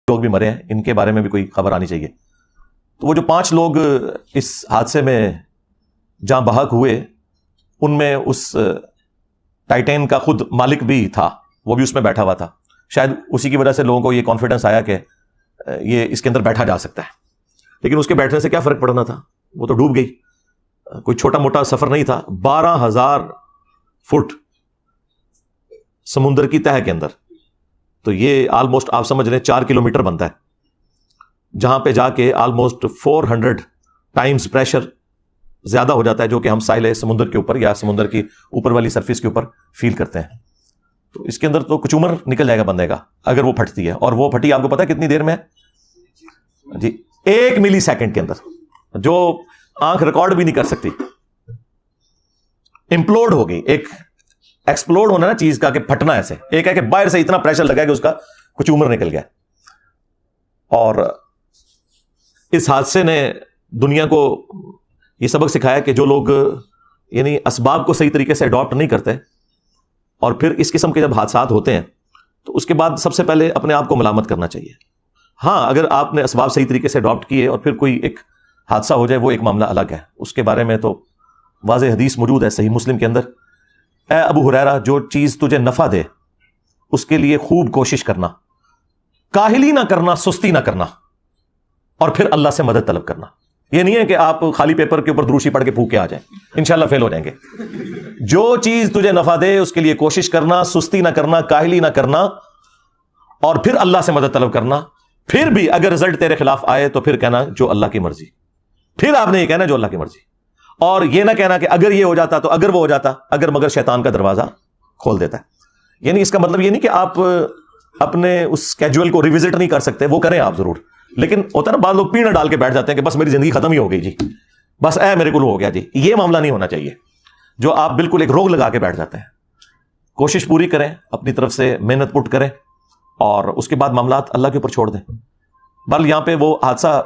لوگ بھی مرے ہیں، ان کے بارے میں بھی کوئی خبر آنی چاہیے۔ تو وہ جو 5 لوگ اس حادثے میں جاں بحق ہوئے، ان میں اس ٹائٹین کا خود مالک بھی تھا، وہ بھی اس میں بیٹھا ہوا تھا۔ شاید اسی کی وجہ سے لوگوں کو یہ کانفیڈنس آیا کہ یہ اس کے اندر بیٹھا جا سکتا ہے، لیکن اس کے بیٹھنے سے کیا فرق پڑنا تھا، وہ تو ڈوب گئی۔ کوئی چھوٹا موٹا سفر نہیں تھا، 12,000 فٹ سمندر کی تہہ کے اندر، تو یہ آلموسٹ آپ سمجھ لیں 4 کلومیٹر بنتا ہے، جہاں پہ جا کے آلموسٹ 400 ٹائمز پریشر زیادہ ہو جاتا ہے جو کہ ہم ساحل سمندر کے اوپر یا سمندر کی اوپر والی سرفیس کے اوپر فیل کرتے ہیں۔ تو اس کے اندر تو کچومر نکل جائے گا بندے کا اگر وہ پھٹتی ہے، اور وہ پھٹی آپ کو پتا ہے کتنی دیر میں جی 1 ملی سیکنڈ کے اندر، جو آنکھ ریکارڈ بھی نہیں کر سکتی، امپلوڈ ہو گئی۔ ایک ایکسپلوڈ ہونا نا چیز کا کہ پھٹنا، ایسے ایک ہے کہ باہر سے اتنا پریشر لگا کہ اس کا کچومر نکل گیا۔ اور اس حادثے نے دنیا کو یہ سبق سکھایا کہ جو لوگ یعنی اسباب کو صحیح طریقے سے اڈاپٹ نہیں کرتے، اور پھر اس قسم کے جب حادثات ہوتے ہیں تو اس کے بعد سب سے پہلے اپنے آپ کو ملامت کرنا چاہیے۔ ہاں، اگر آپ نے اسباب صحیح طریقے سے اڈاپٹ کیے اور پھر کوئی ایک حادثہ ہو جائے، وہ ایک معاملہ الگ ہے، اس کے بارے میں تو واضح حدیث موجود ہے صحیح مسلم کے اندر، اے ابو ہریرہ جو چیز تجھے نفع دے اس کے لیے خوب کوشش کرنا، کاہلی نہ کرنا، سستی نہ کرنا، اور پھر اللہ سے مدد طلب کرنا۔ یہ نہیں ہے کہ آپ خالی پیپر کے اوپر دروشی پڑھ کے پھونک کے آ جائیں، انشاءاللہ فیل ہو جائیں گے۔ جو چیز تجھے نفع دے اس کے لیے کوشش کرنا، سستی نہ کرنا، کاہلی نہ کرنا، اور پھر اللہ سے مدد طلب کرنا۔ پھر بھی اگر رزلٹ تیرے خلاف آئے تو پھر کہنا جو اللہ کی مرضی، پھر آپ نے یہ کہنا جو اللہ کی مرضی، اور یہ نہ کہنا کہ اگر یہ ہو جاتا تو اگر وہ ہو جاتا، اگر مگر شیطان کا دروازہ کھول دیتا ہے۔ یعنی اس کا مطلب یہ نہیں کہ آپ اپنے اس اسکیجول کو ریوزٹ نہیں کر سکتے، وہ کریں آپ ضرور، لیکن ہوتا ہے نا بعض لوگ پیڑ ڈال کے بیٹھ جاتے ہیں کہ بس میری زندگی ختم ہی ہو گئی جی، بس میرے کو ہو گیا جی۔ یہ معاملہ نہیں ہونا چاہیے جو آپ بالکل ایک روگ لگا کے بیٹھ جاتے ہیں۔ کوشش پوری کریں، اپنی طرف سے محنت پٹ کریں، اور اس کے بعد معاملات اللہ کے اوپر چھوڑ دیں۔ بل یہاں پہ وہ حادثہ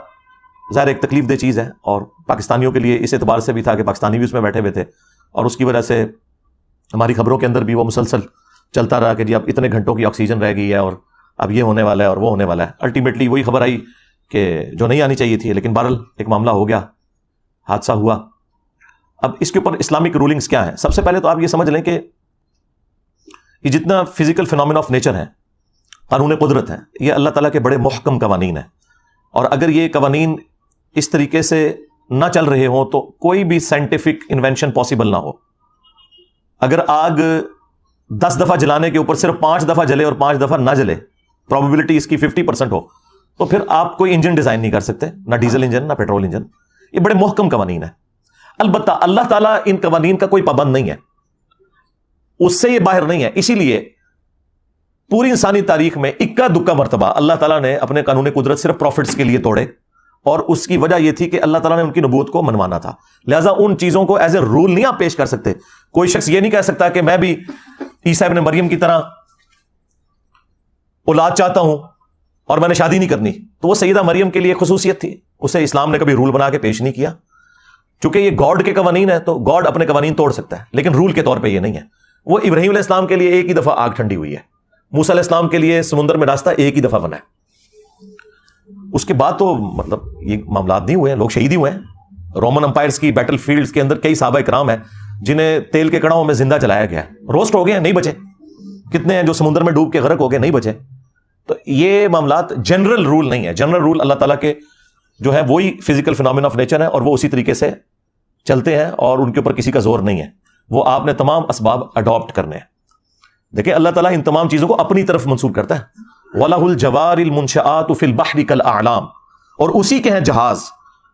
ظاہر ایک تکلیف دہ چیز ہے، اور پاکستانیوں کے لیے اس اعتبار سے بھی تھا کہ پاکستانی بھی اس میں بیٹھے ہوئے تھے، اور اس کی وجہ سے ہماری خبروں کے اندر بھی وہ مسلسل چلتا رہا کہ جی اب اتنے گھنٹوں کی آکسیجن رہ گئی ہے، اور اب یہ ہونے والا ہے اور وہ ہونے والا ہے۔ الٹیمیٹلی وہی خبر آئی کہ جو نہیں آنی چاہیے تھی، لیکن بہرحال ایک معاملہ ہو گیا، حادثہ ہوا۔ اب اس کے اوپر اسلامک رولنگز کیا ہیں؟ سب سے پہلے تو آپ یہ سمجھ لیں کہ یہ جتنا فزیکل فینومینا آف نیچر ہیں، قانون قدرت ہیں، یہ اللہ تعالیٰ کے بڑے محکم قوانین ہیں، اور اگر یہ قوانین اس طریقے سے نہ چل رہے ہوں تو کوئی بھی سائنٹیفک انوینشن پاسبل نہ ہو۔ اگر آگ 10 دفعہ جلانے کے اوپر صرف 5 دفعہ جلے اور 5 دفعہ نہ جلے، پروبیبلٹی اس کی 50% ہو، تو پھر آپ کوئی انجن ڈیزائن نہیں کر سکتے، نہ ڈیزل انجن نہ پیٹرول انجن۔ یہ بڑے محکم قوانین ہیں۔ البتہ اللہ تعالیٰ ان قوانین کا کوئی پابند نہیں ہے، اس سے یہ باہر نہیں ہے۔ اسی لیے پوری انسانی تاریخ میں اکا دکا مرتبہ اللہ تعالیٰ نے اپنے قانون قدرت صرف پروفٹس کے لیے توڑے، اور اس کی وجہ یہ تھی کہ اللہ تعالیٰ نے ان کی نبوت کو منوانا تھا۔ لہٰذا ان چیزوں کو ایز اے رول نہیں آپ پیش کر سکتے۔ کوئی شخص یہ نہیں کہہ سکتا کہ میں بھی عیسیٰ ابن مریم کی طرح اولاد چاہتا ہوں اور میں نے شادی نہیں کرنی، تو وہ سیدہ مریم کے لیے خصوصیت تھی، اسے اسلام نے کبھی رول بنا کے پیش نہیں کیا۔ چونکہ یہ گاڈ کے قوانین ہے تو گاڈ اپنے قوانین توڑ سکتا ہے، لیکن رول کے طور پہ یہ نہیں ہے۔ وہ ابراہیم علیہ السلام کے لیے ایک ہی دفعہ آگ ٹھنڈی ہوئی ہے، موسیٰ علیہ السلام کے لیے سمندر میں راستہ ایک ہی دفعہ بنا ہے، اس کے بعد تو مطلب یہ معاملات نہیں ہوئے ہیں، لوگ شہید ہی ہوئے ہیں۔ رومن امپائرز کی بیٹل فیلڈز کے اندر کئی صحابہ کرام ہیں جنہیں تیل کے کڑاؤں میں زندہ چلایا گیا ہے، روسٹ ہو گئے ہیں، نہیں بچے۔ کتنے ہیں جو سمندر میں ڈوب کے غرق ہو گئے، نہیں بچے۔ تو یہ معاملات جنرل رول نہیں ہے۔ جنرل رول اللہ تعالیٰ کے جو ہے وہی فزیکل فینومینا آف نیچر ہے، اور وہ اسی طریقے سے چلتے ہیں، اور ان کے اوپر کسی کا زور نہیں ہے۔ وہ آپ نے تمام اسباب اڈاپٹ کرنے ہیں۔ دیکھیں اللہ تعالیٰ ان تمام چیزوں کو اپنی طرف منسوب کرتا ہے۔ وَلَهُ الْجَوَارِ الْمُنْشَآتُ فِي الْبَحْرِ كَالْأَعْلَامِ، اور اسی کے ہیں جہاز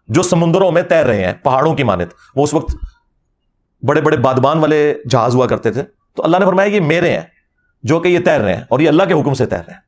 جو سمندروں میں تیر رہے ہیں پہاڑوں کی مانند۔ وہ اس وقت بڑے بڑے بادبان والے جہاز ہوا کرتے تھے، تو اللہ نے فرمایا یہ میرے ہیں جو کہ یہ تیر رہے ہیں، اور یہ اللہ کے حکم سے تیر رہے ہیں۔